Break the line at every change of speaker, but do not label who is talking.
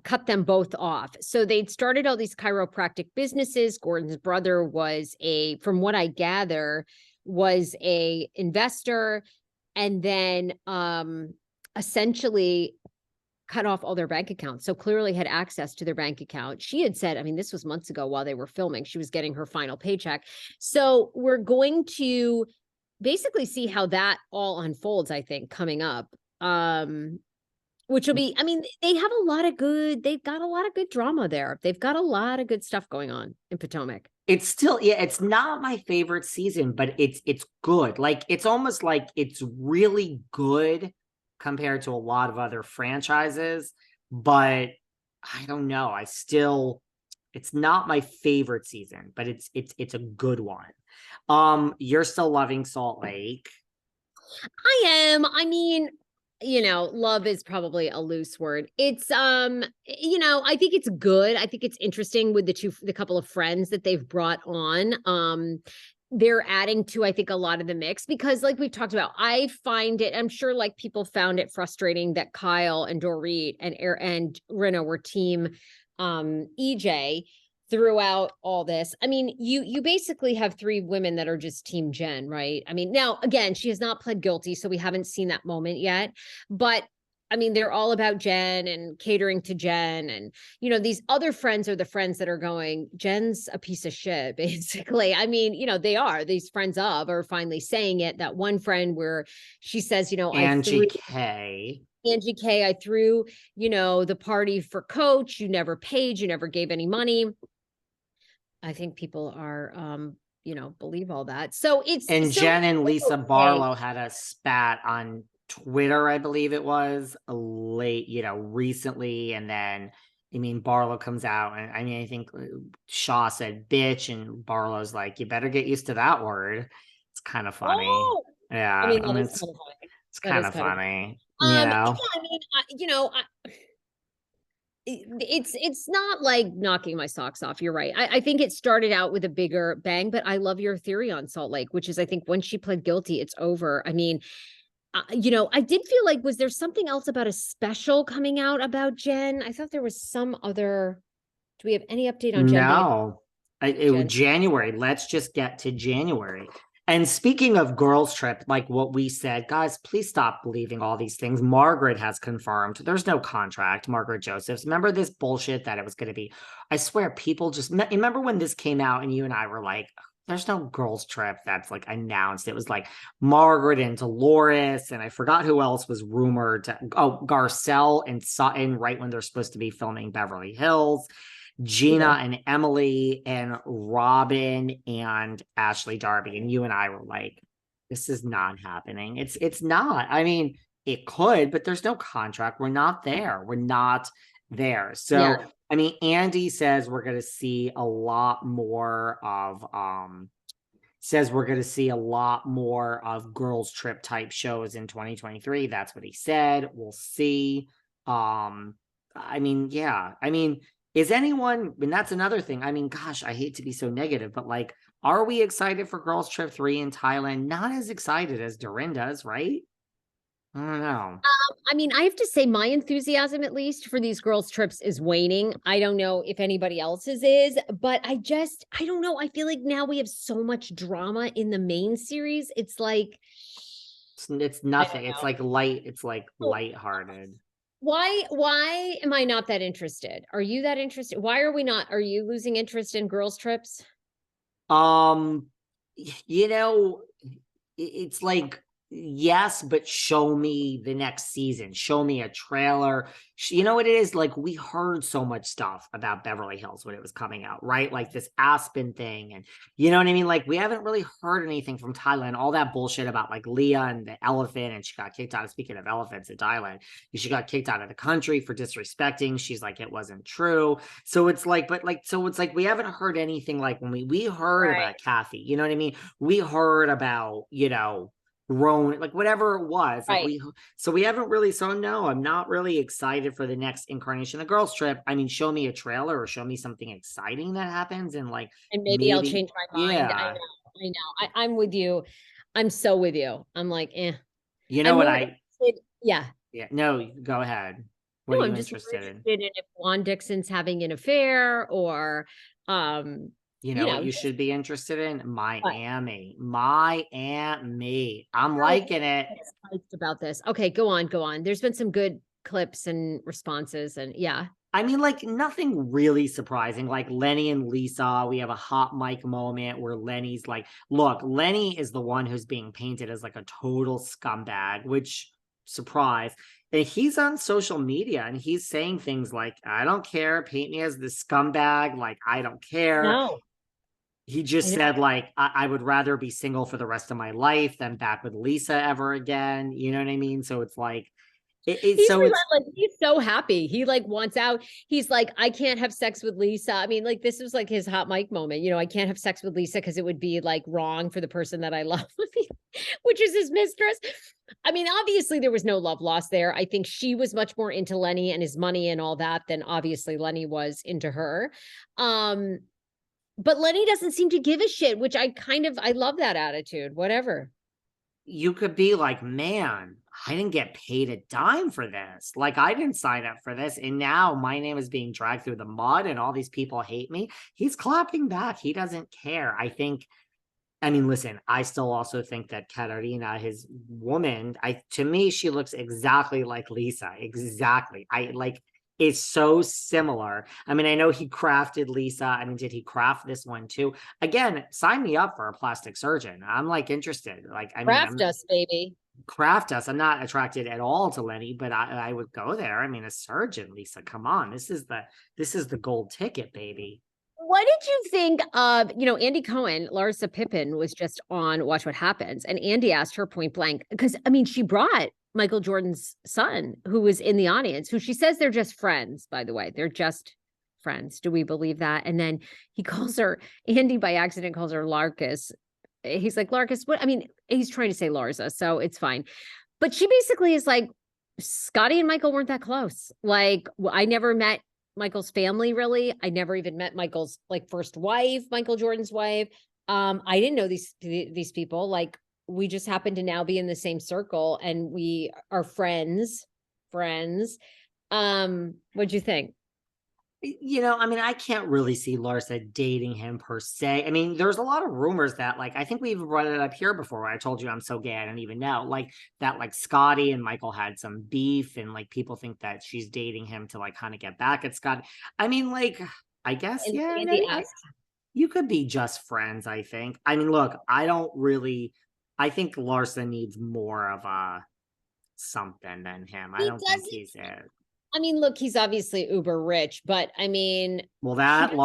cut them both off. So they'd started all these chiropractic businesses. Gordon's brother was from what I gather, was a investor, and then essentially cut off all their bank accounts. So clearly had access to their bank account. She had said, I mean, this was months ago while they were filming, she was getting her final paycheck. So we're going to basically see how that all unfolds, I think, coming up. Which will be, I mean, they've got a lot of good drama there. They've got a lot of good stuff going on in Potomac.
It's still, yeah, it's not my favorite season, but it's good. Like, it's almost like it's really good compared to a lot of other franchises, but I don't know. It's not my favorite season, but it's a good one. You're still loving Salt Lake.
I am. I mean, love is probably a loose word. It's, I think it's good. I think it's interesting with the couple of friends that they've brought on. They're adding to, I think, a lot of the mix because, like we've talked about, I find it, I'm sure like people found it frustrating that Kyle and Dorit and Rinna were team EJ throughout all this. I mean, you basically have three women that are just team Jen, right? I mean, now again, she has not pled guilty, so we haven't seen that moment yet, but I mean, they're all about Jen and catering to Jen. And, these other friends are the friends that are going, Jen's a piece of shit, basically. I mean, these friends are finally saying it. That one friend where she says,
Angie K,
I threw, the party for Coach. You never paid. You never gave any money. I think people are, believe all that. So
Jen and Lisa Barlow had a spat on Twitter, I believe it was recently. And then, I mean, Barlow comes out and I think Shaw said bitch and Barlow's like, you better get used to that word. It's kind of funny.
Oh!
Yeah.
I mean, it's kind of funny.
It's kind of funny.
Yeah, I mean, it's not like knocking my socks off. You're right. I think it started out with a bigger bang, but I love your theory on Salt Lake, which is, I think once she pled guilty, it's over. I mean, I did feel like, was there something else about a special coming out about Jen? I thought there was some other. Do we have any update on Jen?
No, it was January. Let's just get to January. And speaking of girls trip, like what we said, guys, please stop believing all these things. Margaret has confirmed there's no contract. Margaret Josephs. Remember this bullshit that it was going to be? I swear, people just remember when this came out and you and I were like, there's no girls trip that's like announced. It was like Margaret and Dolores, and I forgot who else was rumored to, Garcelle and Sutton, right when they're supposed to be filming Beverly Hills. Gina and Emily and Robin and Ashley Darby. And you and I were like, this is not happening. It's not. I mean, it could, but there's no contract. We're not there. So, yeah. I mean, Andy says we're going to see a lot more of, girls trip type shows in 2023. That's what he said. We'll see. I mean, yeah. I mean, is anyone, and that's another thing. I mean, gosh, I hate to be so negative, but like, are we excited for Girls Trip 3 in Thailand? Not as excited as Dorinda's, right? I don't know.
I mean, I have to say my enthusiasm, at least for these girls trips, is waning. I don't know if anybody else's is, but I don't know. I feel like now we have so much drama in the main series. It's like,
it's nothing. It's like lighthearted.
Why am I not that interested? Are you that interested? Why are we not? Are you losing interest in girls trips?
It's like, yes, but show me the next season. Show me a trailer. You know what it is? Like, we heard so much stuff about Beverly Hills when it was coming out, right? Like this Aspen thing. And you know what I mean? Like, we haven't really heard anything from Thailand. All that bullshit about like Leah and the elephant, and she got kicked out. Speaking of elephants in Thailand, she got kicked out of the country for disrespecting. She's like, it wasn't true. So it's like, we haven't heard anything like when we heard about Kathy. You know what I mean? We heard about, Roan, like whatever it was, like we haven't really. So no, I'm not really excited for the next incarnation of Girls Trip. I mean, show me a trailer or show me something exciting that happens, and
maybe I'll change my mind. Yeah. I know. I'm with you. I'm so with you. I'm like,
You know what
yeah.
Yeah. No, go ahead. What
No,
are
I'm
you
just more
interested in?
interested in if Juan Dixon's having an affair or,
You
you
know what
know,
you
just
should be interested in?
what?
Miami. Miami. I'm
Girl,
liking it.
I'm excited about this. Okay, go on, go on. There's been some good clips and responses, and yeah.
I mean, like nothing really surprising. Like Lenny and Lisa, we have a hot mic moment where Lenny's like, look, Lenny is the one who's being painted as like a total scumbag, which surprise. And he's on social media and he's saying things like, I don't care, paint me as the scumbag, like I don't care.
No,
He
I
just
know.
said, like, I would rather be single for the rest of my life than back with Lisa ever again. You know what I mean? So it's like
He's
so it's
relentless. He's so happy. He like wants out. He's like, I can't have sex with Lisa. I mean, like this was like his hot mic moment. You know, I can't have sex with Lisa because it would be like wrong for the person that I love, which is his mistress. I mean, obviously there was no love lost there. I think she was much more into Lenny and his money and all that than obviously Lenny was into her. Um, but Lenny doesn't seem to give a shit, which I love that attitude. Whatever.
you could be like, man, I didn't get paid a dime for this. Like, I didn't sign up for this. And now my name is being dragged through the mud and all these people hate me. He's clapping back. He doesn't care. I mean, listen, I still also think that Katarina, his woman, to me, she looks exactly like Lisa. Exactly. I like it's so similar. I mean, I know he crafted Lisa. I mean, did he craft this one too? Again, sign me up for a plastic surgeon. I'm like interested. Like, I mean,
Craft
I'm
us, baby.
craft us. I'm not attracted at all to Lenny, but I would go there. I mean, a surgeon, Lisa. Come on. This is the gold ticket, baby.
What did you think of, Andy Cohen, Larsa Pippen was just on Watch What Happens, and Andy asked her point blank, because I mean, she brought Michael Jordan's son, who was in the audience, who she says they're just friends, by the way. They're just friends. Do we believe that? And then he calls her, Andy by accident calls her Larkus. He's like, Larkus, what? I mean, he's trying to say Larsa, so it's fine. But she basically is like, Scotty and Michael weren't that close. Like, I never met Michael's family, really. I never even met Michael's like first wife, Michael Jordan's wife. I didn't know these people. Like, we just happen to now be in the same circle and we are friends. Friends. What'd you think?
I mean, I can't really see Larsa dating him per se. I mean, there's a lot of rumors that, like, I think we even brought it up here before where I told you I'm so gay I don't even know. Like, that, like, Scotty and Michael had some beef, and, like, people think that she's dating him to, like, kind of get back at Scotty. I mean, like, I guess,
And
yeah,
Andy
maybe
asked,
you could be just friends, I think. I mean, look, I think Larsa needs more of a something than him. I
he
don't think
doesn't.
he's it.
I mean, look, he's obviously uber rich, but I mean,
Well,
she
that
doesn't